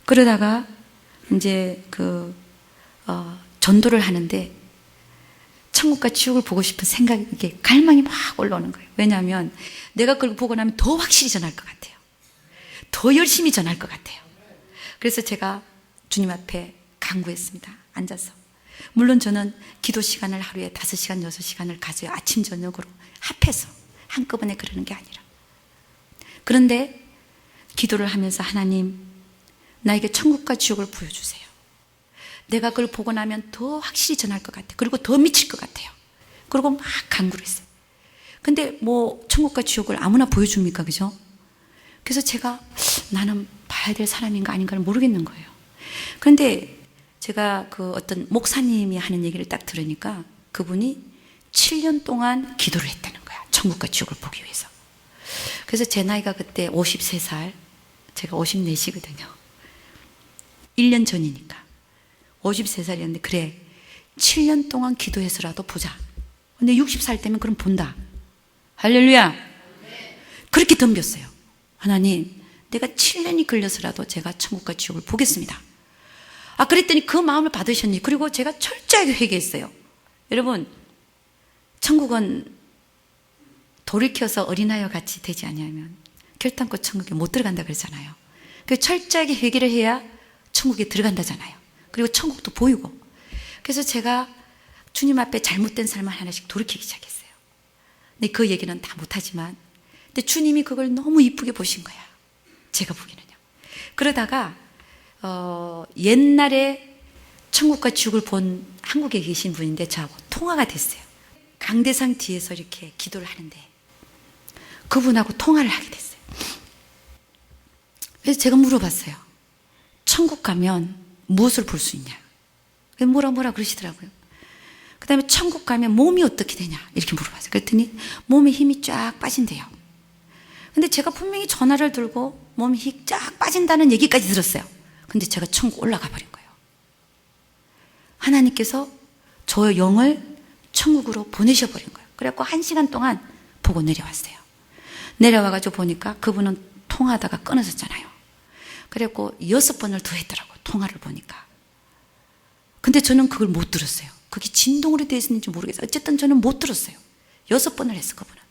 그러다가 이제 전도를 하는데 천국과 지옥을 보고 싶은 생각이, 이게 갈망이 막 올라오는 거예요. 왜냐하면 내가 그걸 보고 나면 더 확실히 전할 것 같아요. 더 열심히 전할 것 같아요. 그래서 제가 주님 앞에 간구했습니다. 앉아서. 물론 저는 기도 시간을 하루에 5시간, 6시간을 가져요. 아침, 저녁으로 합해서. 한꺼번에 그러는 게 아니라. 그런데 기도를 하면서 하나님, 나에게 천국과 지옥을 보여주세요. 내가 그걸 보고 나면 더 확실히 전할 것 같아요. 그리고 더 미칠 것 같아요. 그리고 막 간구를 했어요. 근데 뭐 천국과 지옥을 아무나 보여줍니까? 그죠? 그래서 제가 나는 봐야 될 사람인가 아닌가를 모르겠는 거예요. 그런데 제가 어떤 목사님이 하는 얘기를 딱 들으니까 그분이 7년 동안 기도를 했다는 거야. 천국과 지옥을 보기 위해서. 그래서 제 나이가 그때 53살, 제가 54시거든요. 1년 전이니까. 53살이었는데, 그래, 7년 동안 기도해서라도 보자. 근데 60살 되면 그럼 본다. 할렐루야. 그렇게 덤볐어요. 하나님, 내가 7년이 걸려서라도 제가 천국과 지옥을 보겠습니다. 그랬더니 그 마음을 받으셨니? 그리고 제가 철저하게 회개했어요. 여러분, 천국은 돌이켜서 어린아이와 같이 되지 않으면 결단코 천국에 못 들어간다 그러잖아요. 그래서 철저하게 회개를 해야 천국에 들어간다잖아요. 그리고 천국도 보이고. 그래서 제가 주님 앞에 잘못된 삶을 하나씩 돌이키기 시작했어요. 근데 그 얘기는 다 못하지만, 근데 주님이 그걸 너무 이쁘게 보신 거야. 제가 보기는요. 그러다가 옛날에 천국과 지옥을 본 한국에 계신 분인데 저하고 통화가 됐어요. 강대상 뒤에서 이렇게 기도를 하는데 그분하고 통화를 하게 됐어요. 그래서 제가 물어봤어요. 천국 가면 무엇을 볼 수 있냐? 뭐라 그러시더라고요. 그 다음에 천국 가면 몸이 어떻게 되냐? 이렇게 물어봤어요. 그랬더니 몸에 힘이 쫙 빠진대요. 근데 제가 분명히 전화를 들고 몸에 힘이 쫙 빠진다는 얘기까지 들었어요. 근데 제가 천국 올라가 버린 거예요. 하나님께서 저 영을 천국으로 보내셔 버린 거예요. 그래갖고 1시간 동안 보고 내려왔어요. 내려와가지고 보니까 그분은 통화하다가 끊어졌잖아요. 그래갖고 6번을 더 했더라고요. 통화를 보니까. 근데 저는 그걸 못 들었어요. 그게 진동으로 되어 있는지 모르겠어요. 어쨌든 저는 못 들었어요. 6번을 했어, 그분은.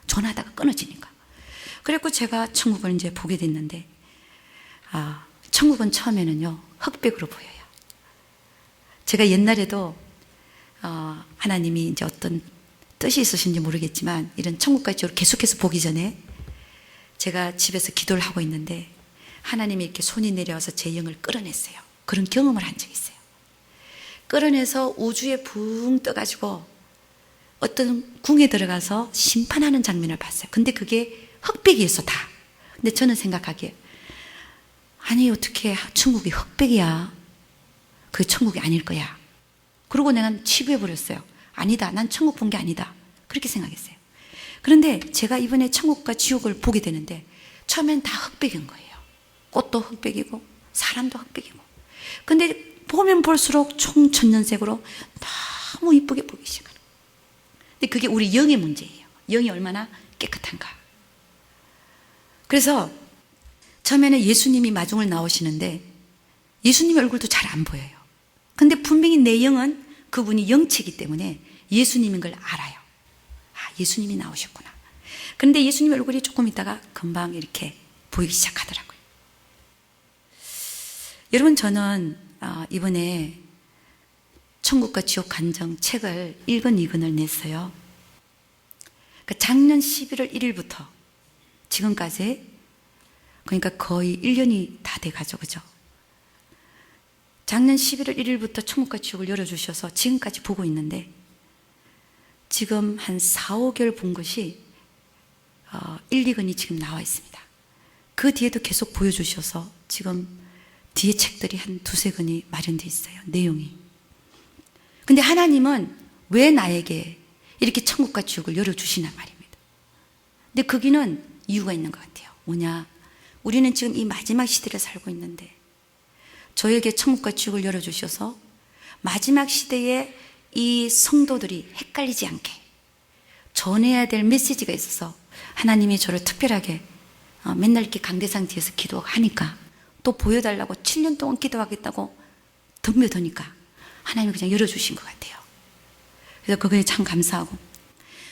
전화하다가 끊어지니까. 그래갖고 제가 천국을 이제 보게 됐는데, 천국은 처음에는요, 흑백으로 보여요. 제가 옛날에도, 하나님이 이제 어떤 뜻이 있으신지 모르겠지만, 이런 천국과 지옥을 계속해서 보기 전에 제가 집에서 기도를 하고 있는데, 하나님이 이렇게 손이 내려와서 제 영을 끌어냈어요. 그런 경험을 한 적이 있어요. 끌어내서 우주에 붕 떠가지고 어떤 궁에 들어가서 심판하는 장면을 봤어요. 근데 그게 흑백이었어, 다. 근데 저는 생각하기에, 아니, 어떻게 천국이 흑백이야? 그게 천국이 아닐 거야. 그러고 내가 치부해버렸어요. 아니다, 난 천국 본 게 아니다. 그렇게 생각했어요. 그런데 제가 이번에 천국과 지옥을 보게 되는데, 처음엔 다 흑백인 거예요. 꽃도 흑백이고 사람도 흑백이고. 근데 보면 볼수록 총천년색으로 너무 이쁘게 보기 시작하는 거예요. 근데 그게 우리 영의 문제예요. 영이 얼마나 깨끗한가. 그래서 처음에는 예수님이 마중을 나오시는데 예수님 얼굴도 잘 안 보여요. 근데 분명히 내 영은 그분이 영체이기 때문에 예수님인 걸 알아요. 예수님이 나오셨구나. 그런데 예수님 얼굴이 조금 있다가 금방 이렇게 보이기 시작하더라고요. 여러분, 저는 이번에 천국과 지옥 간정 책을 1권, 2권을 냈어요. 작년 11월 1일부터 지금까지, 그러니까 거의 1년이 다 돼가죠, 그죠? 작년 11월 1일부터 천국과 지옥을 열어주셔서 지금까지 보고 있는데, 지금 한 4, 5개월 본 것이 1, 2권이 지금 나와 있습니다. 그 뒤에도 계속 보여주셔서 지금 뒤에 책들이 한 2, 3권이 마련되어 있어요. 내용이. 근데 하나님은 왜 나에게 이렇게 천국과 지옥을 열어주시나 말입니다. 근데 거기는 이유가 있는 것 같아요. 뭐냐? 우리는 지금 이 마지막 시대를 살고 있는데 저에게 천국과 지옥을 열어주셔서 마지막 시대에 이 성도들이 헷갈리지 않게 전해야 될 메시지가 있어서 하나님이 저를 특별하게 맨날 이렇게 강대상 뒤에서 기도하니까 또 보여달라고 7년 동안 기도하겠다고 덤벼드니까 하나님이 그냥 열어주신 것 같아요. 그래서 그거에 참 감사하고.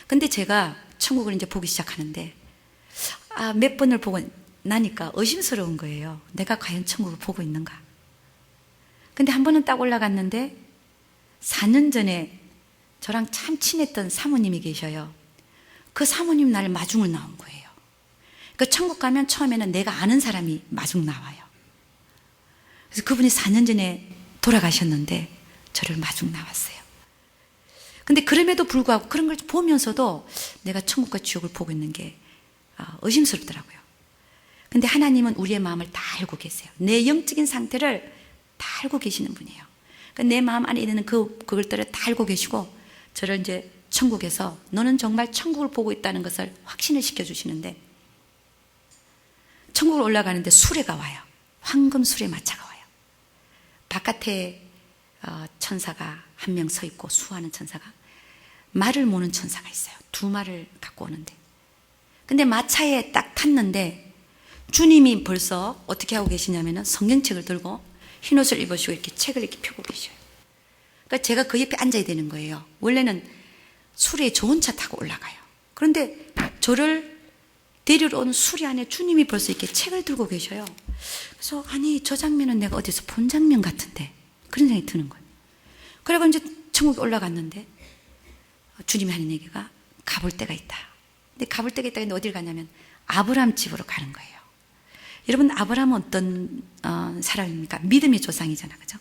근데 제가 천국을 이제 보기 시작하는데 몇 번을 보고 나니까 의심스러운 거예요. 내가 과연 천국을 보고 있는가. 근데 한 번은 딱 올라갔는데 4년 전에 저랑 참 친했던 사모님이 계셔요. 그 사모님 날 마중을 나온 거예요. 그 천국 가면 처음에는 내가 아는 사람이 마중 나와요. 그래서 그분이 4년 전에 돌아가셨는데 저를 마중 나왔어요. 근데 그럼에도 불구하고 그런 걸 보면서도 내가 천국과 지옥을 보고 있는 게 의심스럽더라고요. 근데 하나님은 우리의 마음을 다 알고 계세요. 내 영적인 상태를 다 알고 계시는 분이에요. 그러니까 내 마음 안에 있는 그것들을 다 알고 계시고 저를 이제 천국에서 너는 정말 천국을 보고 있다는 것을 확신을 시켜주시는데 천국을 올라가는데 수레가 와요. 황금 수레 마차가 와요. 바깥에 천사가 한 명 서 있고 수호하는 천사가 말을 모는 천사가 있어요. 2마리를 갖고 오는데 근데 마차에 딱 탔는데 주님이 벌써 어떻게 하고 계시냐면은 성경책을 들고 흰 옷을 입으시고 이렇게 책을 이렇게 펴고 계셔요. 그러니까 제가 그 옆에 앉아야 되는 거예요. 원래는 수레에 좋은 차 타고 올라가요. 그런데 저를 데리러 온 수레 안에 주님이 벌써 이렇게 책을 들고 계셔요. 그래서 아니 저 장면은 내가 어디서 본 장면 같은데 그런 생각이 드는 거예요. 그리고 이제 천국에 올라갔는데 주님이 하는 얘기가 가볼 때가 있다. 근데 가볼 때가 있다. 근데 어딜 가냐면 아브라함 집으로 가는 거예요. 여러분 아브라함은 어떤 사람입니까? 믿음의 조상이잖아, 그죠?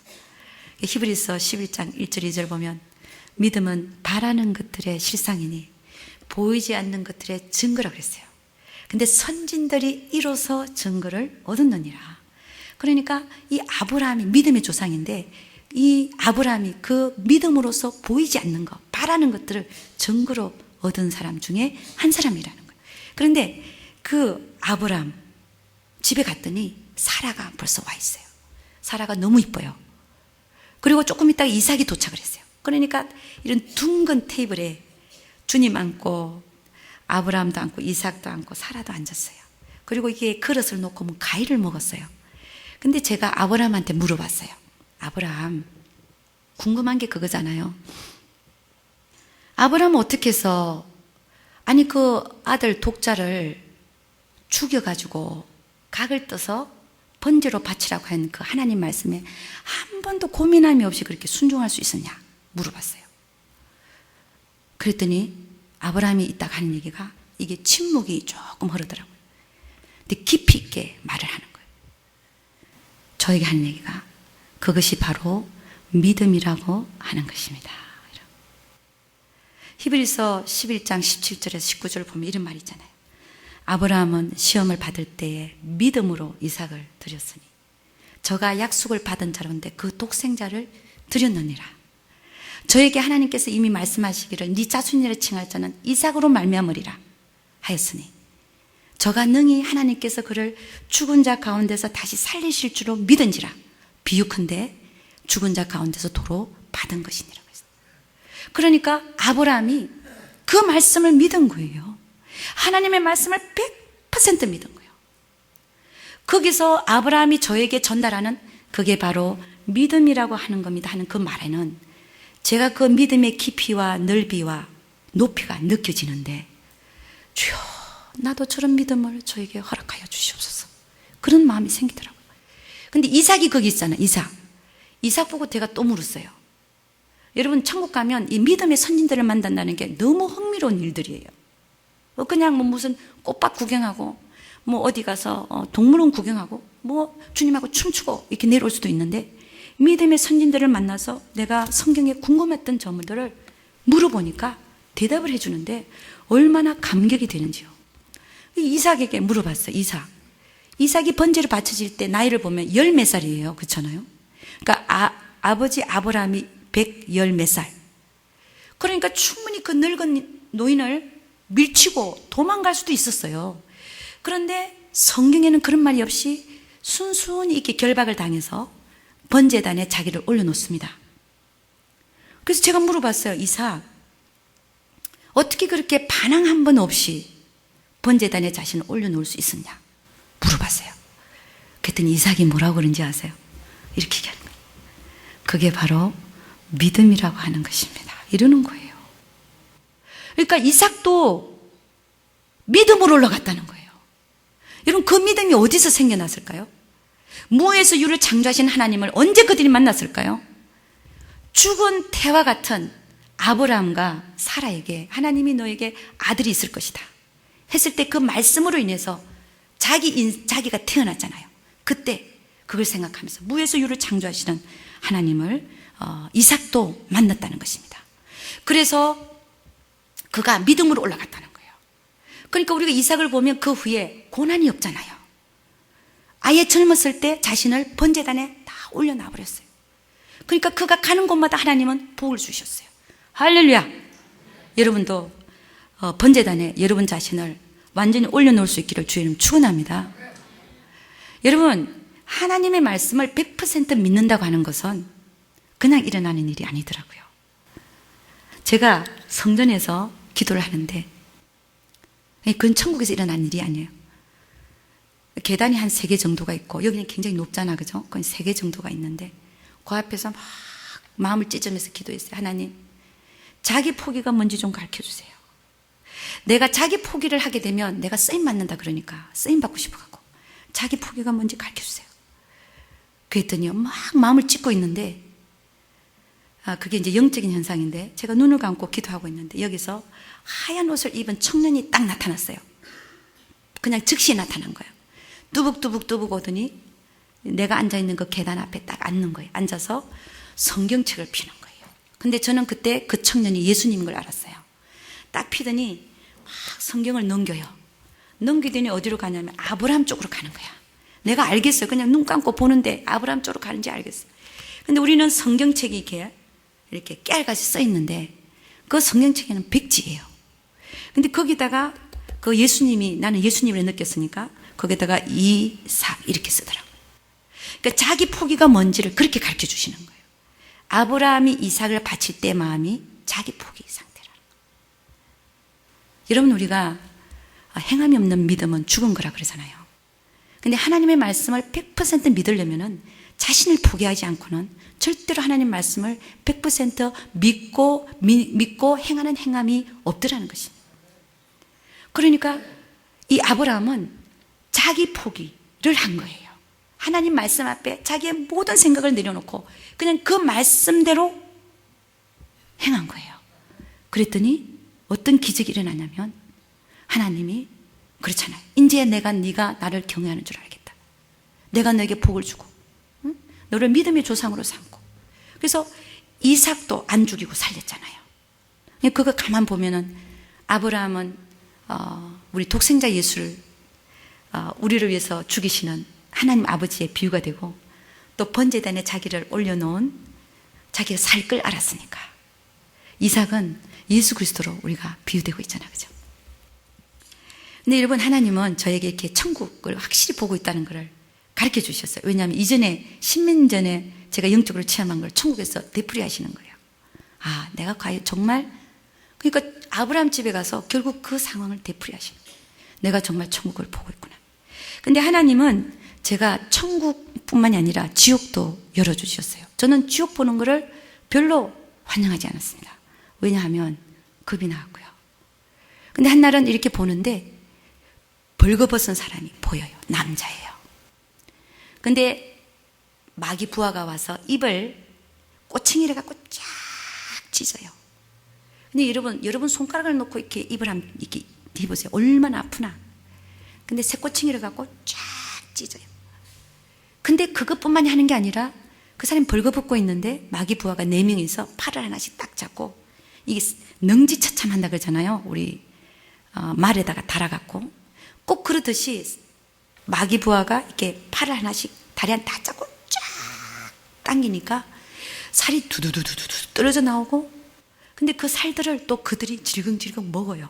히브리서 11장 1절 2절 보면 믿음은 바라는 것들의 실상이니 보이지 않는 것들의 증거라고 그랬어요. 근데 선진들이 이로써 증거를 얻었느니라. 그러니까 이 아브라함이 믿음의 조상인데 이 아브라함이 그 믿음으로써 보이지 않는 것, 바라는 것들을 증거로 얻은 사람 중에 한 사람이라는 거예요. 그런데 그 아브라함 집에 갔더니 사라가 벌써 와 있어요. 사라가 너무 이뻐요. 그리고 조금 있다가 이삭이 도착을 했어요. 그러니까 이런 둥근 테이블에 주님 앉고 아브라함도 앉고 이삭도 앉고 사라도 앉았어요. 그리고 이게 그릇을 놓고 뭐 과일을 먹었어요. 근데 제가 아브라함한테 물어봤어요. 아브라함, 궁금한 게 그거잖아요. 아브라함은 어떻게 해서 아니 그 아들 독자를 죽여가지고 각을 떠서 번제로 바치라고 한 그 하나님 말씀에 한 번도 고민함이 없이 그렇게 순종할 수 있었냐 물어봤어요. 그랬더니 아브라함이 이따가 하는 얘기가 이게 침묵이 조금 흐르더라고요. 근데 깊이 있게 말을 하는 거예요. 저에게 하는 얘기가 그것이 바로 믿음이라고 하는 것입니다. 히브리서 11장 17절에서 19절을 보면 이런 말이 있잖아요. 아브라함은 시험을 받을 때에 믿음으로 이삭을 드렸으니 저가 약속을 받은 자로인데 그 독생자를 드렸느니라. 저에게 하나님께서 이미 말씀하시기를 네 자손이라 칭할 자는 이삭으로 말미암으리라 하였으니 저가 능히 하나님께서 그를 죽은 자 가운데서 다시 살리실 줄로 믿은지라. 비유컨대 죽은 자 가운데서 도로 받은 것이니라. 그러니까 아브라함이 그 말씀을 믿은 거예요. 하나님의 말씀을 100% 믿은 거예요. 거기서 아브라함이 저에게 전달하는 그게 바로 믿음이라고 하는 겁니다 하는 그 말에는 제가 그 믿음의 깊이와 넓이와 높이가 느껴지는데 주여 나도 저런 믿음을 저에게 허락하여 주시옵소서 그런 마음이 생기더라고요. 근데 이삭이 거기 있잖아요. 이삭 보고 제가 또 물었어요. 여러분 천국 가면 이 믿음의 선진들을 만난다는 게 너무 흥미로운 일들이에요. 그냥 뭐 무슨 꽃밭 구경하고 뭐 어디 가서 동물원 구경하고 뭐 주님하고 춤추고 이렇게 내려올 수도 있는데 믿음의 선진들을 만나서 내가 성경에 궁금했던 점들을 물어보니까 대답을 해주는데 얼마나 감격이 되는지요. 이삭에게 물어봤어요. 이삭이 번제를 바쳐질 때 나이를 보면 10 몇 살이에요. 그렇잖아요. 그러니까 아버지 아브라함이 110 몇 살. 그러니까 충분히 그 늙은 노인을 밀치고 도망갈 수도 있었어요. 그런데 성경에는 그런 말이 없이 순순히 이렇게 결박을 당해서 번제단에 자기를 올려놓습니다. 그래서 제가 물어봤어요. 이삭, 어떻게 그렇게 반항 한 번 없이 번제단에 자신을 올려놓을 수 있었냐 물어봤어요. 그랬더니 이삭이 뭐라고 그런지 아세요? 이렇게 얘기하는 거예요. 그게 바로 믿음이라고 하는 것입니다. 이러는 거예요. 그러니까 이삭도 믿음으로 올라갔다는 거예요. 여러분, 그 믿음이 어디서 생겨났을까요? 무에서 유를 창조하신 하나님을 언제 그들이 만났을까요? 죽은 태와 같은 아브라함과 사라에게 하나님이 너에게 아들이 있을 것이다 했을 때 그 말씀으로 인해서 자기가 태어났잖아요. 그때 그걸 생각하면서 무에서 유를 창조하시는 하나님을 이삭도 만났다는 것입니다. 그래서 그가 믿음으로 올라갔다는 거예요. 그러니까 우리가 이삭을 보면 그 후에 고난이 없잖아요. 아예 젊었을 때 자신을 번제단에 다 올려놔 버렸어요. 그러니까 그가 가는 곳마다 하나님은 복을 주셨어요. 할렐루야. 여러분도 번제단에 여러분 자신을 완전히 올려놓을 수 있기를 주의 이름 축원합니다. 여러분, 하나님의 말씀을 100% 믿는다고 하는 것은 그냥 일어나는 일이 아니더라고요. 제가 성전에서 기도를 하는데 그건 천국에서 일어나는 일이 아니에요. 계단이 한 3개 정도가 있고 여기는 굉장히 높잖아, 그죠? 그건 3개 정도가 있는데 그 앞에서 막 마음을 찢으면서 기도했어요. 하나님, 자기 포기가 뭔지 좀 가르쳐주세요. 내가 자기 포기를 하게 되면 내가 쓰임 받는다 그러니까 쓰임 받고 싶어갖고 자기 포기가 뭔지 가르쳐주세요. 그랬더니 막 마음을 찢고 있는데 그게 이제 영적인 현상인데 제가 눈을 감고 기도하고 있는데 여기서 하얀 옷을 입은 청년이 딱 나타났어요. 그냥 즉시 나타난 거예요. 뚜북뚜북 오더니 내가 앉아있는 그 계단 앞에 딱 앉는 거예요. 앉아서 성경책을 피는 거예요. 근데 저는 그때 그 청년이 예수님인 걸 알았어요. 딱 피더니 막 성경을 넘겨요. 넘기더니 어디로 가냐면 아브라함 쪽으로 가는 거야. 내가 알겠어요. 그냥 눈 감고 보는데 아브라함 쪽으로 가는지 알겠어요. 근데 우리는 성경책이 이렇게 깨알같이 써 있는데 그 성경책에는 백지예요. 근데 거기다가 그 예수님이, 나는 예수님을 느꼈으니까 거기다가 이삭 이렇게 쓰더라고요. 그러니까 자기 포기가 뭔지를 그렇게 가르쳐 주시는 거예요. 아브라함이 이삭을 바칠 때 마음이 자기 포기 상태라는 거예요. 여러분, 우리가 행함이 없는 믿음은 죽은 거라 그러잖아요. 근데 하나님의 말씀을 100% 믿으려면은 자신을 포기하지 않고는 절대로 하나님 말씀을 100% 믿고 행하는 행함이 없더라는 것입니다. 그러니까 이 아브라함은 자기 포기를 한 거예요. 하나님 말씀 앞에 자기의 모든 생각을 내려놓고 그냥 그 말씀대로 행한 거예요. 그랬더니 어떤 기적이 일어나냐면 하나님이 그렇잖아요. 이제 네가 나를 경외하는 줄 알겠다. 내가 너에게 복을 주고 너를 믿음의 조상으로 삼고. 그래서 이삭도 안 죽이고 살렸잖아요. 그거 가만 보면은 아브라함은 우리 독생자 예수를 우리를 위해서 죽이시는 하나님 아버지의 비유가 되고 또 번제단에 자기를 올려놓은 자기가 살 걸 알았으니까 이삭은 예수 그리스도로 우리가 비유되고 있잖아요. 그죠? 근데 여러분, 하나님은 저에게 이렇게 천국을 확실히 보고 있다는 것을 가르쳐 주셨어요. 왜냐하면 이전에 10년 전에 제가 영적으로 체험한 걸 천국에서 되풀이 하시는 거예요. 내가 과연 정말, 그러니까 아브라함 집에 가서 결국 그 상황을 되풀이 하시는 거예요. 내가 정말 천국을 보고 있구나. 근데 하나님은 제가 천국뿐만이 아니라 지옥도 열어주셨어요. 저는 지옥 보는 거를 별로 환영하지 않았습니다. 왜냐하면 겁이 나왔고요. 근데 한날은 이렇게 보는데 벌거벗은 사람이 보여요. 남자예요. 근데 마귀 부하가 와서 입을 꼬챙이를 갖고 쫙 찢어요. 근데 여러분 손가락을 놓고 이렇게 입을 이렇게 해보세요. 얼마나 아프나. 근데 새꼬챙이를 갖고 쫙 찢어요. 근데 그것뿐만이 하는 게 아니라 그 사람이 벌거벗고 있는데 마귀 부하가 4명이서 팔을 하나씩 딱 잡고 이게 능지처참한다 그러잖아요. 우리 말에다가 달아갖고 꼭 그러듯이 마귀 부하가 이렇게 팔을 하나씩 다리 하나 다 잡고 쫙 당기니까 살이 두두두두두 떨어져 나오고, 근데 그 살들을 또 그들이 질겅질겅 먹어요.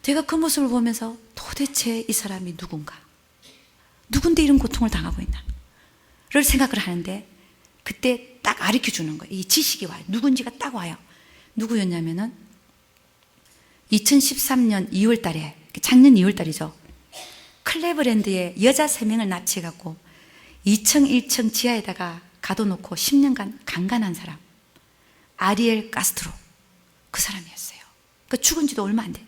제가 그 모습을 보면서 도대체 이 사람이 누군데 이런 고통을 당하고 있나를 생각을 하는데 그때 딱 가르쳐 주는 거예요. 이 지식이 와요. 누군지가 딱 와요. 누구였냐면은 2013년 2월 달에, 작년 2월 달이죠. 클레버랜드에 여자 3명을 납치해갖고 2층 1층 지하에다가 가둬놓고 10년간 강간한 사람, 아리엘 카스트로, 그 사람이었어요. 그 죽은 지도 얼마 안 돼요.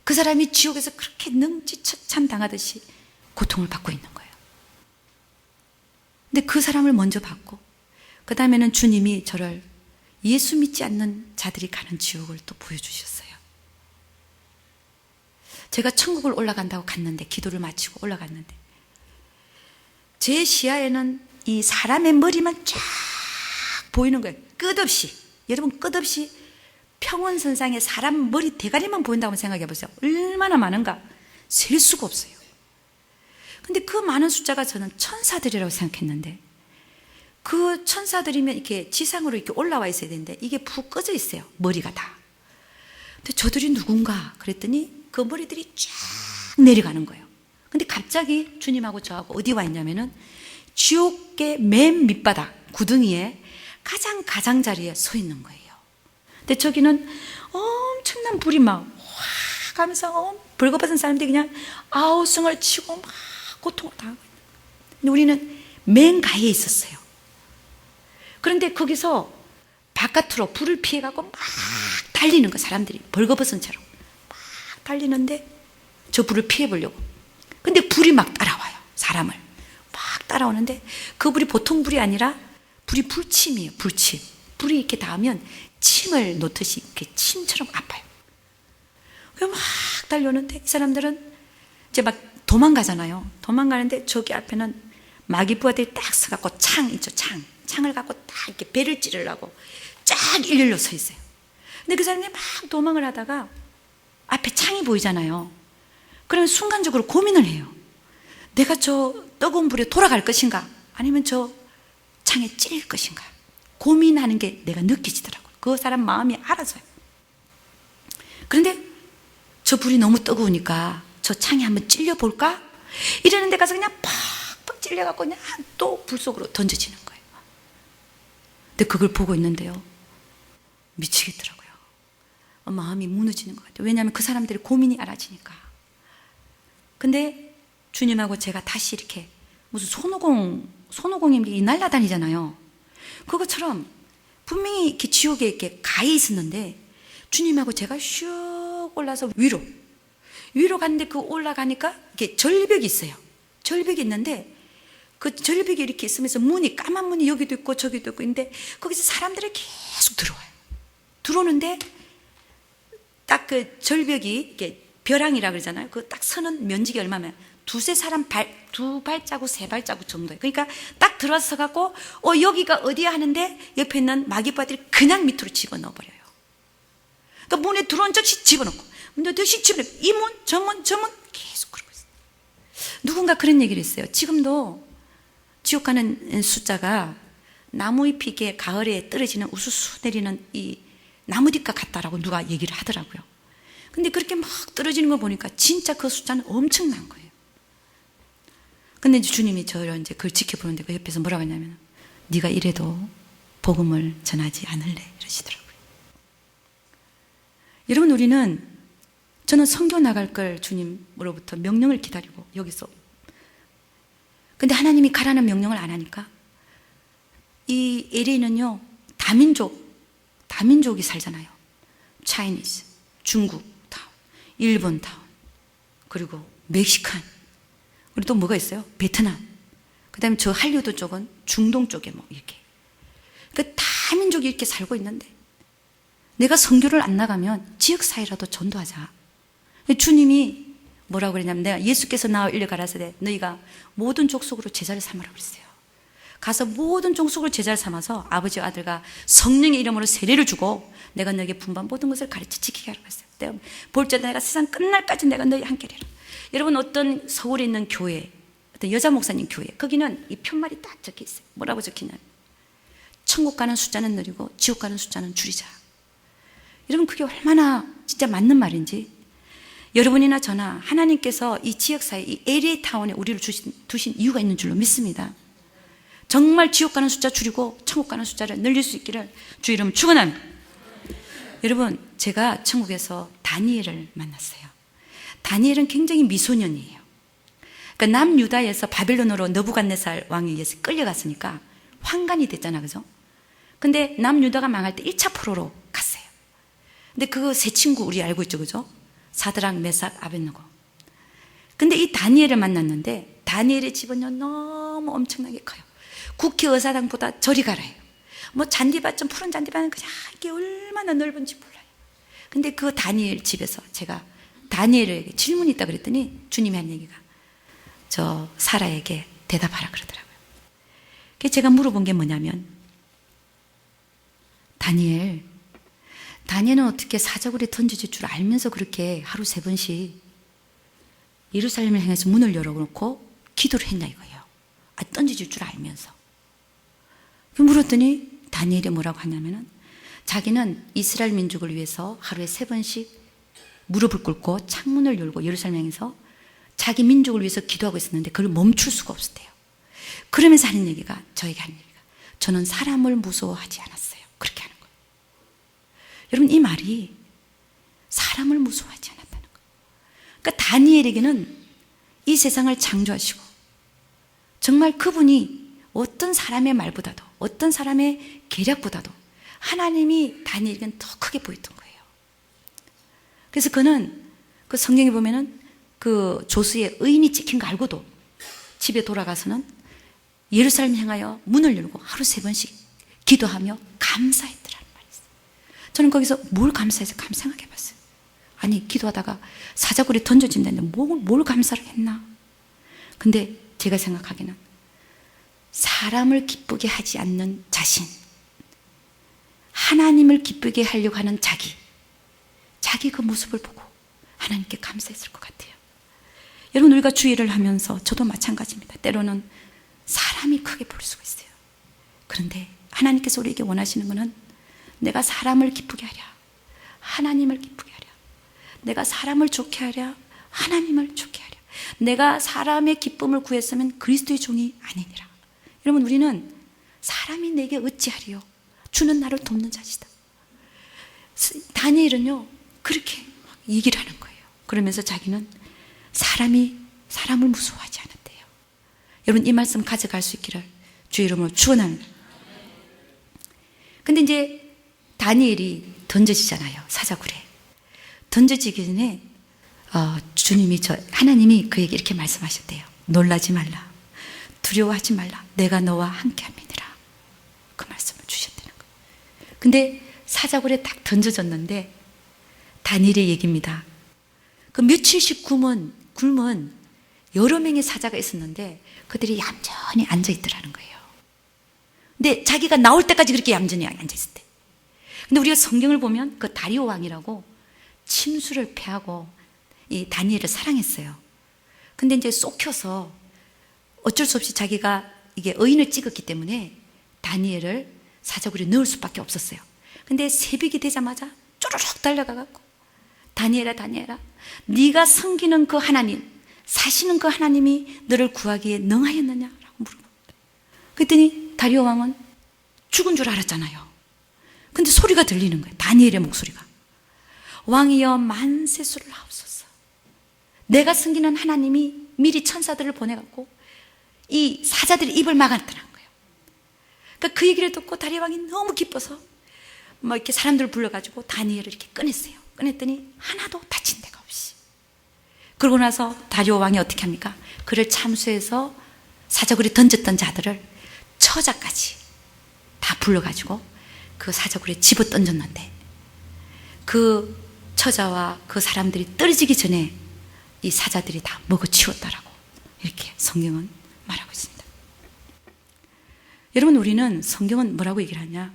그 사람이 지옥에서 그렇게 능지처참 당하듯이 고통을 받고 있는 거예요. 근데 그 사람을 먼저 받고, 그 다음에는 주님이 저를 예수 믿지 않는 자들이 가는 지옥을 또 보여주셨어요. 제가 천국을 올라간다고 갔는데, 기도를 마치고 올라갔는데, 제 시야에는 이 사람의 머리만 쫙 보이는 거예요. 끝없이. 여러분, 끝없이 평원선상에 사람 머리 대가리만 보인다고 생각해 보세요. 얼마나 많은가? 셀 수가 없어요. 근데 그 많은 숫자가 저는 천사들이라고 생각했는데, 그 천사들이면 이렇게 지상으로 이렇게 올라와 있어야 되는데, 이게 푹 꺼져 있어요. 머리가 다. 근데 저들이 누군가? 그랬더니 그 머리들이 쫙 내려가는 거예요. 근데 갑자기 주님하고 저하고 어디 와 있냐면은 지옥의 맨 밑바닥 구덩이에 가장 가장자리에 서 있는 거예요. 근데 저기는 엄청난 불이 막 확 하면서 벌거벗은 사람들이 그냥 아우성을 치고 막 고통을 당하고 있는 거예요. 근데 우리는 맨 가에 있었어요. 그런데 거기서 바깥으로 불을 피해가고 막 달리는 거예요. 사람들이 벌거벗은 채로 막 달리는데 저 불을 피해보려고. 근데 불이 막 따라와요. 사람을 막 따라오는데 그 불이 보통 불이 아니라 불이 불침이에요. 불침. 불이 이렇게 닿으면 침을 놓듯이 이렇게 침처럼 아파요. 막 달려오는데 이 사람들은 이제 막 도망가잖아요. 도망가는데 저기 앞에는 마귀부하들이 딱 서갖고 창 있죠. 창을 갖고 딱 이렇게 배를 찌르려고 쫙 일렬로 서 있어요. 근데 그 사람들이 막 도망을 하다가 앞에 창이 보이잖아요. 그러면 순간적으로 고민을 해요. 내가 저 뜨거운 불에 돌아갈 것인가? 아니면 저 창에 찔릴 것인가? 고민하는 게 내가 느껴지더라고요. 그 사람 마음이 알아서요. 그런데 저 불이 너무 뜨거우니까 저 창에 한번 찔려볼까? 이러는데 가서 그냥 팍팍 찔려갖고 그냥 또 불 속으로 던져지는 거예요. 근데 그걸 보고 있는데요. 미치겠더라고요. 마음이 무너지는 것 같아요. 왜냐하면 그 사람들이 고민이 알아지니까. 근데 주님하고 제가 다시 이렇게 무슨 손오공이 날아다니잖아요. 그것처럼 분명히 이렇게 지옥에 이렇게 가에 있었는데 주님하고 제가 슉 올라서 위로 갔는데 그 올라가니까 이렇게 절벽이 있어요. 절벽이 있는데 그 절벽이 이렇게 있으면서 문이, 까만 문이 여기도 있고 저기도 있고 있는데 거기서 사람들이 계속 들어와요. 들어오는데 딱 그 절벽이 이렇게 벼랑이라 그러잖아요. 그 딱 서는 면적이 얼마면 두세 사람 두 발자국, 세 발자국 정도예요. 그러니까 딱 들어서 갖고 여기가 어디야 하는데 옆에 있는 마귀부하들이 그냥 밑으로 집어넣어 버려요. 그러니까 문에 들어온 즉시 집어넣고 문에 즉시 집어넣고 이 문, 저 문 계속 그러고 있어요. 누군가 그런 얘기를 했어요. 지금도 지옥 가는 숫자가 나무잎이 가을에 떨어지는 우수수 내리는 이 나무잎과 같다라고 누가 얘기를 하더라고요. 근데 그렇게 막 떨어지는 거 보니까 진짜 그 숫자는 엄청난 거예요. 근데 이제 주님이 저를 이제 그걸 지켜보는데 그 옆에서 뭐라고 했냐면, 네가 이래도 복음을 전하지 않을래? 이러시더라고요. 여러분, 저는 선교 나갈 걸 주님으로부터 명령을 기다리고 여기서. 근데 하나님이 가라는 명령을 안 하니까 이 LA는요, 다민족이 살잖아요. 차이니즈, 중국 타운, 일본 타운, 그리고 멕시칸, 그리고 또 뭐가 있어요? 베트남. 그 다음에 저 할리우드 쪽은 중동 쪽에 뭐 이렇게. 그 다민족이 이렇게 살고 있는데 내가 선교를 안 나가면 지역사회라도 전도하자. 주님이 뭐라고 그러냐면, 내가 예수께서 나와 일러 가라사대 너희가 모든 족속으로 제자를 삼으라고 그랬어요. 가서 모든 족속으로 제자를 삼아서 아버지와 아들과 성령의 이름으로 세례를 주고 내가 너에게 분반 모든 것을 가르쳐 지키게 하라고 했어요. 내가 볼지어다 내가 세상 끝날까지 내가 너희 함께리라. 여러분, 어떤 서울에 있는 교회, 어떤 여자 목사님 교회, 거기는 이 편말이 딱 적혀 있어요. 뭐라고 적혀있냐면, 천국 가는 숫자는 느리고 지옥 가는 숫자는 줄이자. 여러분, 그게 얼마나 진짜 맞는 말인지. 여러분이나 저나 하나님께서 이 지역사회, 이 LA 타운에 우리를 두신 이유가 있는 줄로 믿습니다. 정말 지옥 가는 숫자 줄이고 천국 가는 숫자를 늘릴 수 있기를 주 이름 축원합니다. 여러분, 제가 천국에서 다니엘을 만났어요. 다니엘은 굉장히 미소년이에요. 그러니까 남유다에서 바벨론으로 느부갓네살 왕에 의해서 끌려갔으니까 환관이 됐잖아, 그죠? 근데 남유다가 망할 때 1차 포로로 갔어요. 근데 그 세 친구 우리 알고 있죠, 그죠? 사드락, 메삭, 아벳느고. 근데 이 다니엘을 만났는데 다니엘의 집은요 너무 엄청나게 커요. 국회의사당보다 저리 가라요. 뭐 잔디밭 좀 푸른 잔디밭은 그냥 이게 얼마나 넓은지 몰라요. 근데 그 다니엘 집에서 제가 다니엘에게 질문이 있다 그랬더니 주님이 한 얘기가 저 사라에게 대답하라 그러더라고요. 그래서 제가 물어본 게 뭐냐면 다니엘은 어떻게 사자굴에 던져질 줄 알면서 그렇게 하루 3번씩 예루살렘을 향해서 문을 열어놓고 기도를 했냐 이거예요. 던져질 줄 알면서. 물었더니 다니엘이 뭐라고 하냐면은 자기는 이스라엘 민족을 위해서 하루에 3번씩 무릎을 꿇고 창문을 열고 예루살렘 향해서 자기 민족을 위해서 기도하고 있었는데 그걸 멈출 수가 없었대요. 그러면서 하는 얘기가 저에게 하는 얘기가 저는 사람을 무서워하지 않았어요. 그렇게 하는 거예요. 여러분 이 말이 사람을 무서워하지 않았다는 거예요. 그러니까 다니엘에게는 이 세상을 창조하시고 정말 그분이 어떤 사람의 말보다도 어떤 사람의 계략보다도 하나님이 다니엘에게는 더 크게 보였던 거예요. 그래서 그는 그 성경에 보면은 그 조수의 의인이 찍힌 거 알고도 집에 돌아가서는 예루살렘 향하여 문을 열고 하루 3번씩 기도하며 감사했더라는 말이 있어요. 저는 거기서 뭘 감사해서 생각해 봤어요. 아니 기도하다가 사자굴이 던져진다는데 뭘 감사를 했나? 근데 제가 생각하기에는 사람을 기쁘게 하지 않는 자신, 하나님을 기쁘게 하려고 하는 자기 그 모습을 보고 하나님께 감사했을 것 같아요. 여러분 우리가 주일을 하면서 저도 마찬가지입니다. 때로는 사람이 크게 보일 수가 있어요. 그런데 하나님께서 우리에게 원하시는 것은 내가 사람을 기쁘게 하랴, 하나님을 기쁘게 하랴, 내가 사람을 좋게 하랴, 하나님을 좋게 하랴, 내가 사람의 기쁨을 구했으면 그리스도의 종이 아니니라. 여러분 우리는 사람이 내게 어찌하리요, 주는 나를 돕는 자시다. 다니엘은요 그렇게 얘기를 하는 거예요. 그러면서 자기는 사람을 무서워하지 않았대요. 여러분 이 말씀 가져갈 수 있기를 주의 이름으로 축원합니다. 근데 이제 다니엘이 던져지잖아요. 사자굴에 던져지기 전에 하나님이 그에게 이렇게 말씀하셨대요. 놀라지 말라, 두려워하지 말라, 내가 너와 함께 함이니라. 그 말씀을 주셨다는 거예요. 근데 사자굴에 딱 던져졌는데 다니엘의 얘기입니다. 그 며칠씩 굶은 여러 명의 사자가 있었는데 그들이 얌전히 앉아있더라는 거예요. 근데 자기가 나올 때까지 그렇게 얌전히 앉아있었대. 근데 우리가 성경을 보면 그 다리오 왕이라고 침수를 패하고 이 다니엘을 사랑했어요. 근데 이제 쏟겨서 어쩔 수 없이 자기가 이게 의인을 찍었기 때문에 다니엘을 사자굴에 넣을 수밖에 없었어요. 근데 새벽이 되자마자 쪼르륵 달려가갖고 다니엘아 네가 섬기는 그 하나님, 사시는 그 하나님이 너를 구하기에 능하였느냐라고 물어봅니다. 그랬더니 다리오 왕은 죽은 줄 알았잖아요. 근데 소리가 들리는 거예요. 다니엘의 목소리가. 왕이여 만세수를 하옵소서. 내가 섬기는 하나님이 미리 천사들을 보내갖고 이 사자들의 입을 막았더라는 거예요. 그러니까 그 얘기를 듣고 다리오 왕이 너무 기뻐서 이렇게 사람들을 불러가지고 다니엘을 이렇게 꺼냈어요. 꺼냈더니 하나도 다친 데가 없이. 그러고 나서 다리오 왕이 어떻게 합니까? 그를 참수해서 사자굴에 던졌던 자들을 처자까지 다 불러가지고 그 사자굴에 집어 던졌는데 그 처자와 그 사람들이 떨어지기 전에 이 사자들이 다 먹어치웠다라고 이렇게 성경은 말하고 있습니다. 여러분 우리는 성경은 뭐라고 얘기를 하냐?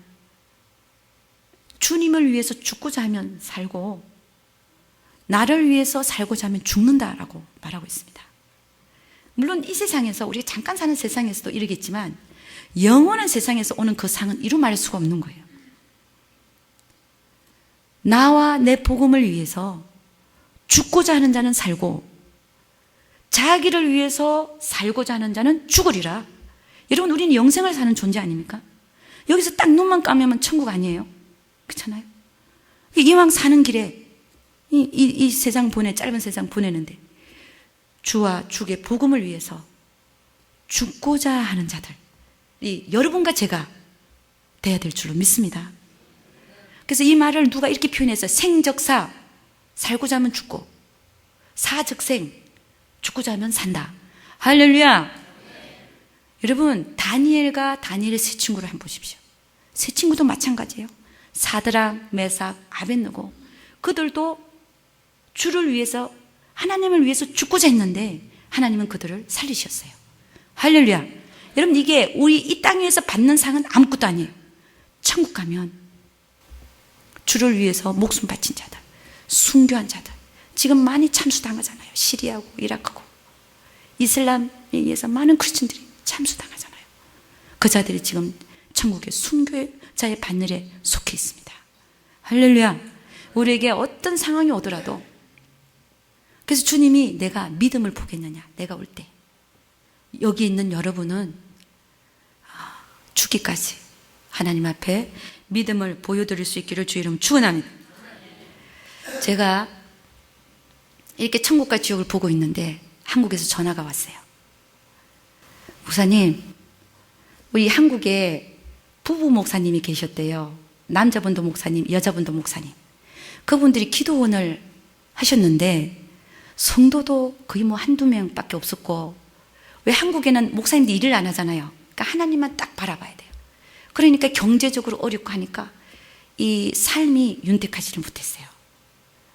주님을 위해서 죽고자 하면 살고 나를 위해서 살고자 하면 죽는다라고 말하고 있습니다. 물론 이 세상에서 우리가 잠깐 사는 세상에서도 이러겠지만 영원한 세상에서 오는 그 상은 이루 말할 수가 없는 거예요. 나와 내 복음을 위해서 죽고자 하는 자는 살고 자기를 위해서 살고자 하는 자는 죽으리라. 여러분 우리는 영생을 사는 존재 아닙니까? 여기서 딱 눈만 감으면 천국 아니에요? 그렇잖아요. 이왕 사는 길에 이 세상 짧은 세상 보내는데 주와 주의 복음을 위해서 죽고자 하는 자들, 이 여러분과 제가 돼야 될 줄로 믿습니다. 그래서 이 말을 누가 이렇게 표현해서 생적사, 살고자 하면 죽고, 사즉생, 죽고자 하면 산다. 할렐루야. 여러분, 다니엘과 다니엘의 세 친구를 한번 보십시오. 세 친구도 마찬가지예요. 사드락, 메삭, 아벳느고, 그들도 주를 위해서, 하나님을 위해서 죽고자 했는데 하나님은 그들을 살리셨어요. 할렐루야. 여러분, 이게 우리 이 땅에서 받는 상은 아무것도 아니에요. 천국 가면 주를 위해서 목숨 바친 자들, 순교한 자들, 지금 많이 참수당하잖아요. 시리아고 이라크고 이슬람에 의해서 많은 크리스천들이 참수당하잖아요. 그 자들이 지금 천국의 순교자의 바늘에 속해 있습니다. 할렐루야. 우리에게 어떤 상황이 오더라도, 그래서 주님이 내가 믿음을 보겠느냐, 내가 올 때 여기 있는 여러분은 죽기까지 하나님 앞에 믿음을 보여드릴 수 있기를 주 이름 축원합니다. 제가 이렇게 천국과 지옥을 보고 있는데 한국에서 전화가 왔어요. 목사님, 우리 한국에 부부 목사님이 계셨대요. 남자분도 목사님, 여자분도 목사님. 그분들이 기도원을 하셨는데 성도도 거의 뭐 한두 명밖에 없었고, 왜 한국에는 목사님들이 일을 안 하잖아요. 그러니까 하나님만 딱 바라봐야 돼요. 그러니까 경제적으로 어렵고 하니까 이 삶이 윤택하지를 못했어요.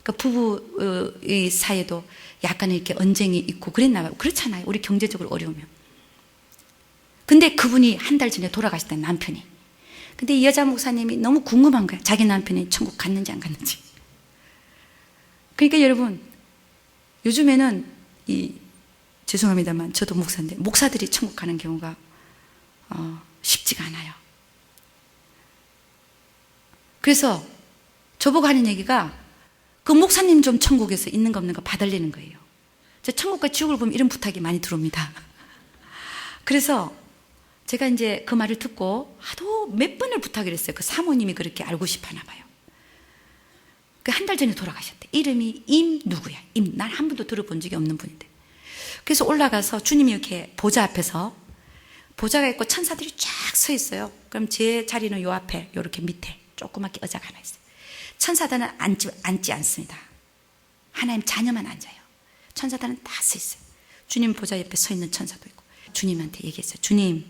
그러니까 부부의 사이에도 약간 이렇게 언쟁이 있고 그랬나 봐요. 그렇잖아요. 우리 경제적으로 어려우면. 근데 그분이 한 달 전에 돌아가셨다, 남편이. 근데 이 여자 목사님이 너무 궁금한 거예요. 자기 남편이 천국 갔는지 안 갔는지. 그러니까 여러분, 요즘에는 죄송합니다만 저도 목사인데 목사들이 천국 가는 경우가 쉽지가 않아요. 그래서 저보고 하는 얘기가, 그 목사님 좀 천국에서 있는 거 없는 거 봐달라는 거예요. 저 천국과 지옥을 보면 이런 부탁이 많이 들어옵니다. 그래서 제가 이제 그 말을 듣고 하도 몇 번을 부탁을 했어요. 그 사모님이 그렇게 알고 싶어 하나 봐요. 그 한 달 전에 돌아가셨대. 이름이 누구야. 난 한 번도 들어본 적이 없는 분인데. 그래서 올라가서 주님이 이렇게 보좌 앞에서, 보좌가 있고 천사들이 쫙 서 있어요. 그럼 제 자리는 요 앞에, 요렇게 밑에 조그맣게 의자가 하나 있어요. 천사들은 앉지 않습니다. 하나님 자녀만 앉아요. 천사들은 다 서 있어요. 주님 보좌 옆에 서 있는 천사도 있고. 주님한테 얘기했어요. 주님,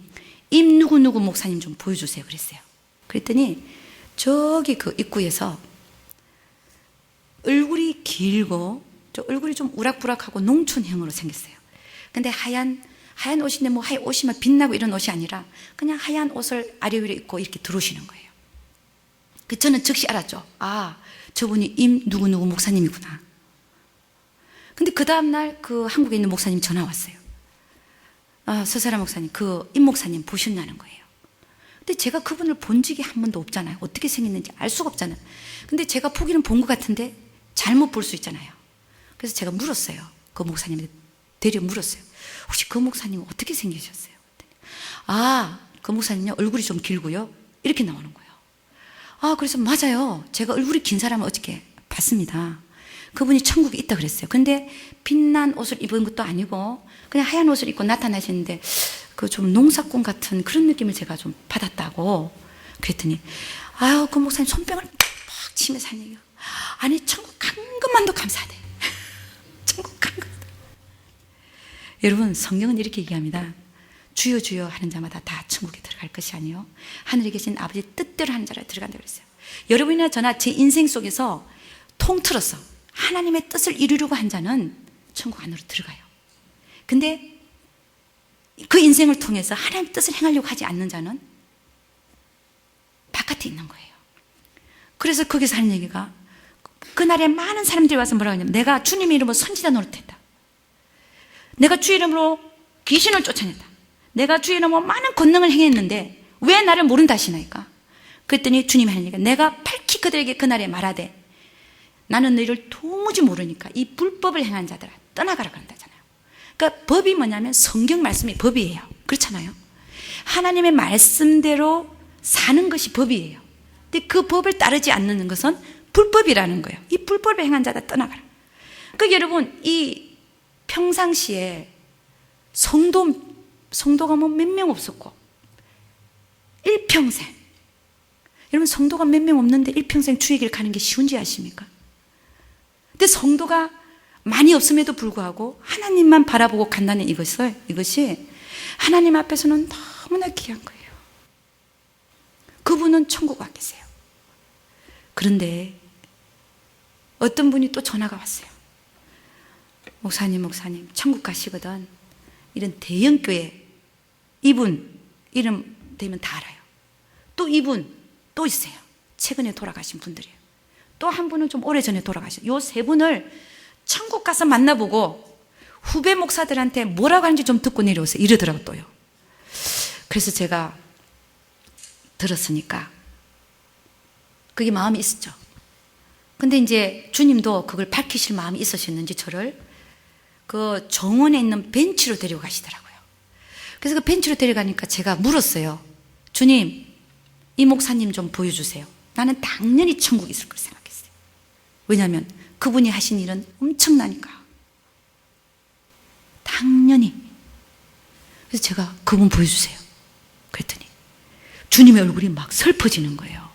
누구 목사님 좀 보여주세요. 그랬어요. 그랬더니 저기 그 입구에서 얼굴이 길고, 저 얼굴이 좀 우락부락하고 농촌형으로 생겼어요. 근데 하얀 옷인데 뭐 하얀 옷이 막 빛나고 이런 옷이 아니라 그냥 하얀 옷을 아래 위로 입고 이렇게 들어오시는 거예요. 저는 즉시 알았죠. 아, 저분이 누구 목사님이구나. 근데 그 다음날 그 한국에 있는 목사님 전화 왔어요. 서사라 목사님, 그 목사님 보셨냐는 거예요. 근데 제가 그분을 본 적이 한 번도 없잖아요. 어떻게 생겼는지 알 수가 없잖아요. 근데 제가 보기는 본 것 같은데 잘못 볼 수 있잖아요. 그래서 제가 물었어요. 그 목사님한테 되려 물었어요. 혹시 그 목사님은 어떻게 생기셨어요? 그 목사님요, 얼굴이 좀 길고요. 이렇게 나오는 거예요. 그래서 맞아요. 제가 얼굴이 긴 사람을 어저께 봤습니다. 그분이 천국에 있다 그랬어요. 근데 빛난 옷을 입은 것도 아니고 그냥 하얀 옷을 입고 나타나시는데 그 좀 농사꾼 같은 그런 느낌을 제가 좀 받았다고. 그랬더니 그 목사님 손뼉을 팍 치면서 하는 얘기가, 아니 천국 간 것만도 감사하대. 천국 간 것. 여러분, 성경은 이렇게 얘기합니다. 주여 주여 하는 자마다 다 천국에 들어갈 것이 아니요 하늘에 계신 아버지 뜻대로 하는 자라 들어간다고 그랬어요. 여러분이나 저나 제 인생 속에서 통틀어서 하나님의 뜻을 이루려고 한 자는 천국 안으로 들어가요. 근데 그 인생을 통해서 하나님의 뜻을 행하려고 하지 않는 자는 바깥에 있는 거예요. 그래서 거기서 하는 얘기가, 그날에 많은 사람들이 와서 뭐라고 하냐면, 내가 주님의 이름으로 선지자 노릇했다. 내가 주 이름으로 귀신을 쫓아냈다. 내가 주 이름으로 많은 권능을 행했는데 왜 나를 모른다 하시나이까? 그랬더니 주님이 하는 얘기가, 내가 밝히 그들에게 그날에 말하되 나는 너희를 도무지 모르니까 이 불법을 행한 자들아 떠나가라 그런다잖아요. 그러니까 법이 뭐냐면 성경 말씀이 법이에요. 그렇잖아요. 하나님의 말씀대로 사는 것이 법이에요. 근데 그 법을 따르지 않는 것은 불법이라는 거예요. 이 불법을 행한 자들 떠나가라. 그러니까 여러분, 이 평상시에 성도가 뭐 몇 명 없었고, 일평생. 여러분, 성도가 몇 명 없는데 일평생 주의 길 가는 게 쉬운지 아십니까? 근데 성도가 많이 없음에도 불구하고 하나님만 바라보고 간다는 이것이 하나님 앞에서는 너무나 귀한 거예요. 그분은 천국 와 계세요. 그런데 어떤 분이 또 전화가 왔어요. 목사님, 천국 가시거든. 이런 대형교회, 이분 이름 되면 다 알아요. 또 이분 또 있어요. 최근에 돌아가신 분들이에요. 또 한 분은 좀 오래전에 돌아가셨어요. 요 세 분을 천국 가서 만나보고 후배 목사들한테 뭐라고 하는지 좀 듣고 내려오세요. 이러더라고 또요. 그래서 제가 들었으니까 그게 마음이 있었죠. 근데 이제 주님도 그걸 밝히실 마음이 있으셨는지 저를 그 정원에 있는 벤치로 데려가시더라고요. 그래서 그 벤치로 데려가니까 제가 물었어요. 주님, 이 목사님 좀 보여주세요. 나는 당연히 천국에 있을 걸 생각했어요. 왜냐하면 그분이 하신 일은 엄청나니까. 당연히. 그래서 제가 그분 보여주세요. 그랬더니 주님의 얼굴이 막 슬퍼지는 거예요.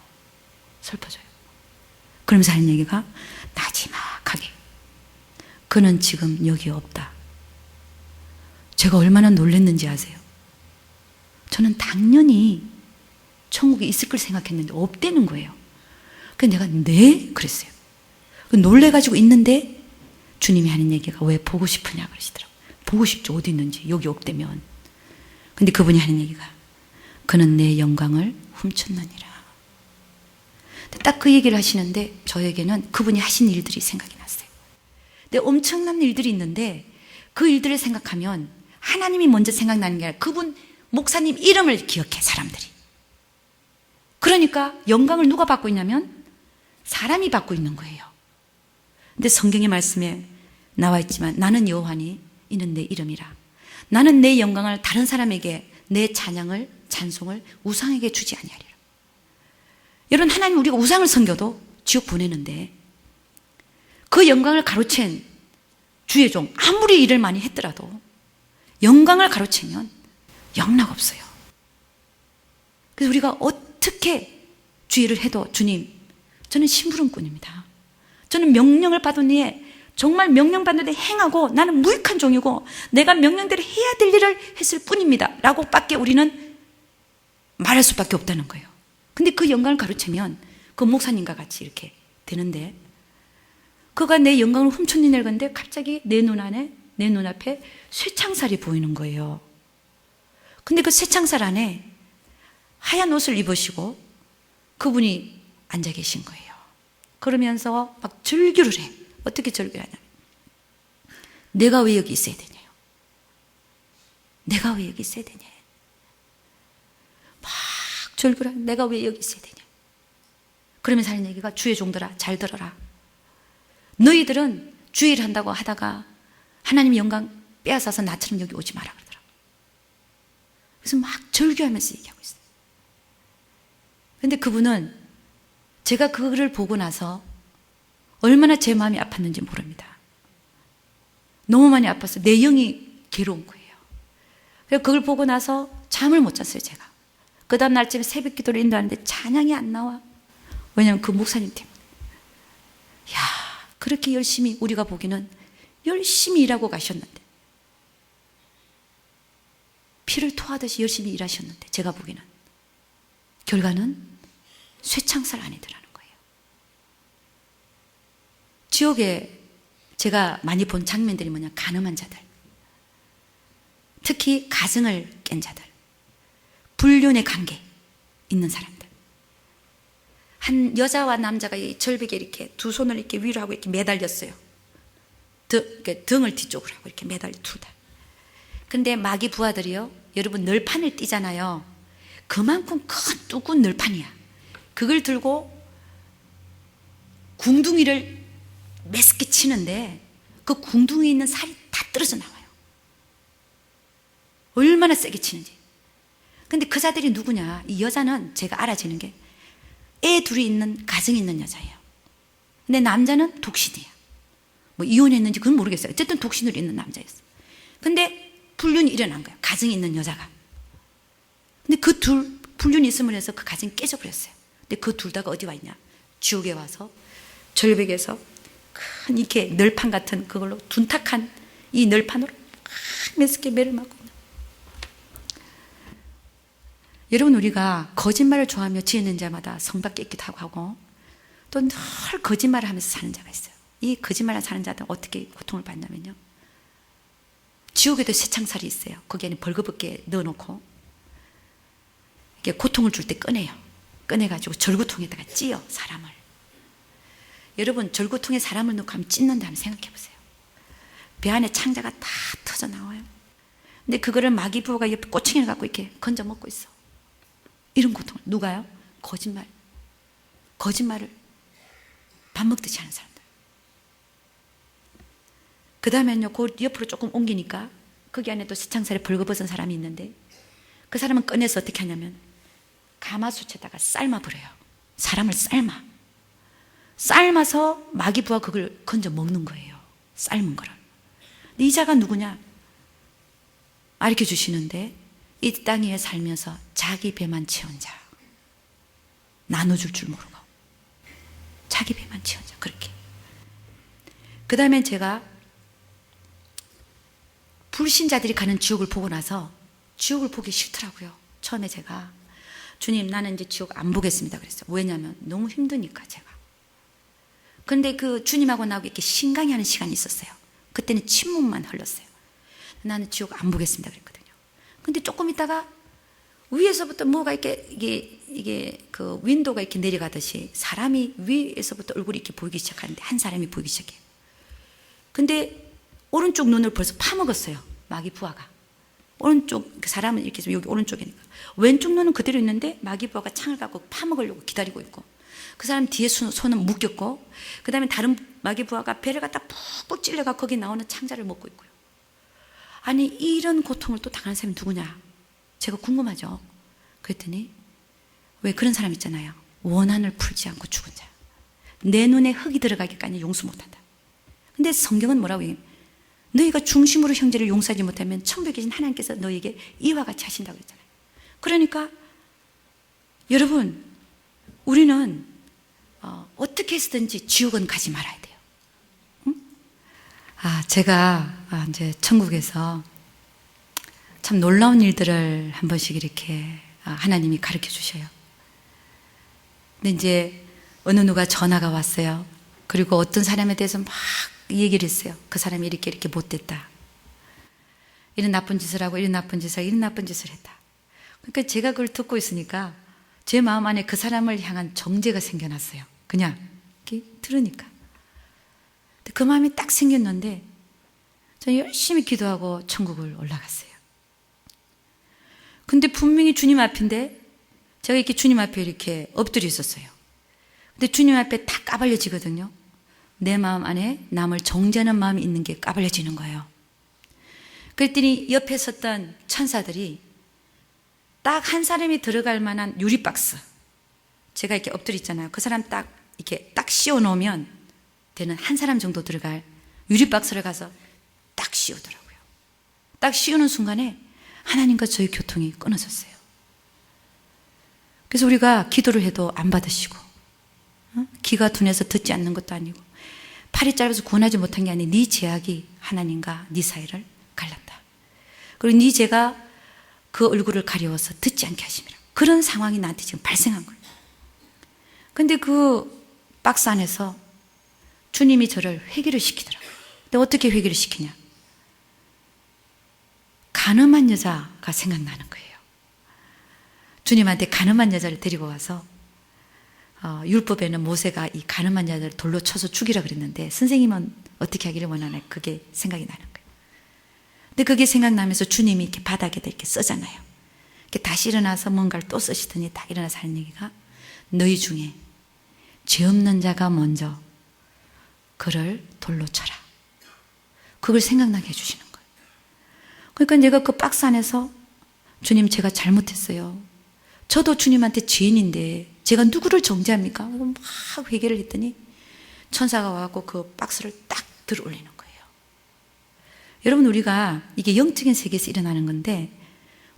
슬퍼져요. 그러면서 하는 얘기가 나지막하게 그는 지금 여기 없다. 제가 얼마나 놀랐는지 아세요? 저는 당연히 천국에 있을 걸 생각했는데 없다는 거예요. 그래서 내가 네? 그랬어요. 놀래가지고 있는데 주님이 하는 얘기가 왜 보고 싶으냐 그러시더라고요. 보고 싶죠. 어디 있는지. 여기 없다면. 근데 그분이 하는 얘기가 그는 내 영광을 훔쳤느니라. 딱 그 얘기를 하시는데 저에게는 그분이 하신 일들이 생각이 났어요. 근데 엄청난 일들이 있는데 그 일들을 생각하면 하나님이 먼저 생각나는 게 아니라 그분 목사님 이름을 기억해 사람들이. 그러니까 영광을 누가 받고 있냐면 사람이 받고 있는 거예요. 근데 성경의 말씀에 나와 있지만 나는 여호와니 이는 내 이름이라. 나는 내 영광을 다른 사람에게 내 찬양을 찬송을 우상에게 주지 아니하리라. 여러분, 하나님 우리가 우상을 섬겨도 지옥 보내는데 그 영광을 가로챈 주의 종 아무리 일을 많이 했더라도 영광을 가로채면 영락 없어요. 그래서 우리가 어떻게 주의를 해도 주님, 저는 심부름꾼입니다. 저는 명령을 받은 후에 정말 명령받는데 행하고 나는 무익한 종이고 내가 명령대로 해야 될 일을 했을 뿐입니다 라고 밖에 우리는 말할 수밖에 없다는 거예요. 근데 그 영광을 가로채면 그 목사님과 같이 이렇게 되는데 그가 내 영광을 훔쳤니 건데 갑자기 내 눈앞에 쇠창살이 보이는 거예요. 근데 그 쇠창살 안에 하얀 옷을 입으시고 그분이 앉아 계신 거예요. 그러면서 막 절규를 해. 어떻게 절규하냐면 내가 왜 여기 있어야 되냐요. 내가 왜 여기 있어야 되냐. 막 절규를 하면 내가 왜 여기 있어야 되냐. 그러면서 하는 얘기가 주의 종들아 잘 들어라. 너희들은 주의를 한다고 하다가 하나님의 영광 빼앗아서 나처럼 여기 오지 마라 그러더라고. 그래서 막 절규하면서 얘기하고 있어요. 근데 그분은 제가 그거를 보고 나서 얼마나 제 마음이 아팠는지 모릅니다. 너무 많이 아팠어요. 내 영이 괴로운 거예요. 그래서 그걸 보고 나서 잠을 못 잤어요, 제가. 그 다음 날쯤에 새벽 기도를 인도하는데 찬양이 안 나와. 왜냐하면 그 목사님 때문에. 야, 그렇게 열심히 우리가 보기는 열심히 일하고 가셨는데 피를 토하듯이 열심히 일하셨는데 제가 보기는 결과는 쇠창살 안이더라는 거예요. 지옥에 제가 많이 본 장면들이 뭐냐, 간음한 자들, 특히 가정을 깬 자들, 불륜의 관계 있는 사람들, 한 여자와 남자가 이 절벽에 이렇게 두 손을 이렇게 위로 하고 이렇게 매달렸어요. 등을 뒤쪽으로 하고 이렇게 매달려 둘 다. 근데 마귀 부하들이요, 여러분 널판을 띄잖아요. 그만큼 큰 뚜군 널판이야. 그걸 들고 궁둥이를 매섭게 치는데 그 궁둥이에 있는 살이 다 떨어져 나와요. 얼마나 세게 치는지. 근데 그 자들이 누구냐, 이 여자는 제가 알아지는 게 애 둘이 있는 가정이 있는 여자예요. 근데 남자는 독신이에요. 뭐 이혼했는지 그건 모르겠어요. 어쨌든 독신으로 있는 남자였어요. 근데 불륜이 일어난 거예요. 가정에 있는 여자가. 근데 그 불륜이 있음으로 해서 그 가정이 깨져버렸어요. 근데 그 둘 다가 어디 와 있냐? 지옥에 와서 절벽에서 큰 이렇게 널판 같은 그걸로 둔탁한 이 널판으로 몇십 개 매를 맞고 있는. 여러분, 우리가 거짓말을 좋아하며 지어낸 자마다 성밖에 있기도 하고 또 늘 거짓말을 하면서 사는 자가 있어요. 이 거짓말을 사는 자들은 어떻게 고통을 받냐면요, 지옥에도 쇠창살이 있어요. 거기에는 벌거벗게 넣어놓고 이게 고통을 줄 때 꺼내요. 꺼내가지고 절구통에다가 찌요, 사람을. 여러분, 절구통에 사람을 넣고 하면 찢는다 하면 생각해 보세요. 배 안에 창자가 다 터져 나와요. 근데 그거를 마귀 부호가 옆에 꼬챙이를 갖고 이렇게 건져 먹고 있어. 이런 고통을. 누가요? 거짓말을 밥 먹듯이 하는 사람들. 그 다음에는요, 그 옆으로 조금 옮기니까 거기 안에 또 쇠창살에 벌거벗은 사람이 있는데 그 사람은 꺼내서 어떻게 하냐면 가마솥에다가 삶아버려요. 사람을 삶아서 마귀 부하 그걸 건져 먹는 거예요. 삶은 거를. 근데 이 자가 누구냐? 가르쳐 주시는데 이 땅 위에 살면서 자기 배만 채운 자, 나눠줄 줄 모르고 자기 배만 채운 자, 그렇게. 그 다음에 제가 불신자들이 가는 지옥을 보고 나서 지옥을 보기 싫더라고요. 처음에 제가 주님, 나는 이제 지옥 안 보겠습니다 그랬어요. 왜냐하면 너무 힘드니까 제가. 그런데 그 주님하고 나하고 이렇게 신강해하는 시간이 있었어요. 그때는 침묵만 흘렀어요. 나는 지옥 안 보겠습니다 그랬거든요. 근데 조금 있다가 위에서부터 뭐가 이게 그 윈도우가 이렇게 내려가듯이 사람이 위에서부터 얼굴이 이렇게 보이기 시작하는데 한 사람이 보이기 시작해요. 근데 오른쪽 눈을 벌써 파먹었어요, 마귀 부하가. 오른쪽, 그 사람은 이렇게 여기 오른쪽이니까. 왼쪽 눈은 그대로 있는데 마귀 부하가 창을 갖고 파먹으려고 기다리고 있고, 그 사람 뒤에 손은 묶였고, 그 다음에 다른 마귀 부하가 배를 갖다 푹푹 찔러가 거기 나오는 창자를 먹고 있고요. 아니, 이런 고통을 또 당하는 사람이 누구냐? 제가 궁금하죠. 그랬더니 왜 그런 사람 있잖아요. 원한을 풀지 않고 죽은 자. 내 눈에 흙이 들어가기까지 용서 못한다. 근데 성경은 뭐라고 얘기해요? 너희가 중심으로 형제를 용서하지 못하면 천국에 계신 하나님께서 너희에게 이와 같이 하신다고 했잖아요. 그러니까 여러분, 우리는 어떻게 해서든지 지옥은 가지 말아야 돼요. 응? 제가 이제 천국에서 참 놀라운 일들을 한 번씩 이렇게 하나님이 가르쳐 주셔요. 근데 이제 어느 누가 전화가 왔어요. 그리고 어떤 사람에 대해서 막 얘기를 했어요. 그 사람이 이렇게 못됐다. 이런 나쁜 짓을 하고, 이런 나쁜 짓을 하고, 이런 나쁜 짓을 했다. 그러니까 제가 그걸 듣고 있으니까 제 마음 안에 그 사람을 향한 정죄가 생겨났어요. 그냥 이렇게 들으니까. 근데 그 마음이 딱 생겼는데 저는 열심히 기도하고 천국을 올라갔어요. 근데 분명히 주님 앞인데 제가 이렇게 주님 앞에 이렇게 엎드려 있었어요. 근데 주님 앞에 다 까발려지거든요. 내 마음 안에 남을 정죄하는 마음이 있는 게 까발려지는 거예요. 그랬더니 옆에 섰던 천사들이 딱 한 사람이 들어갈 만한 유리박스, 제가 이렇게 엎드려 있잖아요. 그 사람 딱 이렇게 딱 씌워 놓으면 되는 한 사람 정도 들어갈 유리박스를 가서 딱 씌우더라고요. 딱 씌우는 순간에 하나님과 저의 교통이 끊어졌어요. 그래서 우리가 기도를 해도 안 받으시고, 귀가 둔해서 듣지 않는 것도 아니고, 팔이 짧아서 구원하지 못한 게 아니라 네 죄악이 하나님과 네 사이를 갈랐다. 그리고 네 죄가 그 얼굴을 가려워서 듣지 않게 하심이라. 그런 상황이 나한테 지금 발생한 거예요. 근데 그 박스 안에서 주님이 저를 회개를 시키더라고요. 근데 어떻게 회개를 시키냐? 가늠한 여자가 생각나는 거예요. 주님한테 가늠한 여자를 데리고 와서 율법에는 모세가 이 가늠한 여자를 돌로 쳐서 죽이라 그랬는데 선생님은 어떻게 하기를 원하나, 그게 생각이 나는 거예요. 근데 그게 생각나면서 주님이 이렇게 바닥에다 이렇게 쓰잖아요. 이렇게 다시 일어나서 뭔가를 또 쓰시더니 딱 일어나서 하는 얘기가, 너희 중에 죄 없는 자가 먼저 그를 돌로 쳐라. 그걸 생각나게 해주시는 거예요. 그러니까 내가 그 박스 안에서 주님, 제가 잘못했어요. 저도 주님한테 죄인인데 제가 누구를 정죄합니까? 막 회개를 했더니 천사가 와서 그 박스를 딱 들어올리는 거예요. 여러분, 우리가 이게 영적인 세계에서 일어나는 건데,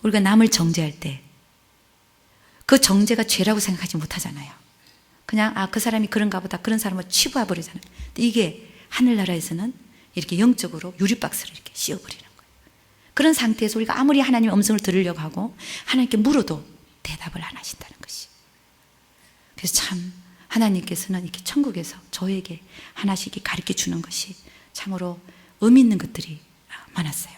우리가 남을 정죄할 때 그 정죄가 죄라고 생각하지 못하잖아요. 그냥 그 사람이 그런가 보다, 그런 사람을 치부해 버리잖아요. 근데 이게 하늘나라에서는 이렇게 영적으로 유리박스를 이렇게 씌워버리는 거예요. 그런 상태에서 우리가 아무리 하나님의 음성을 들으려고 하고 하나님께 물어도 대답을 안 하신다는 것이. 그래서 참 하나님께서는 이렇게 천국에서 저에게 하나씩 가르쳐 주는 것이 참으로 의미 있는 것들이 많았어요.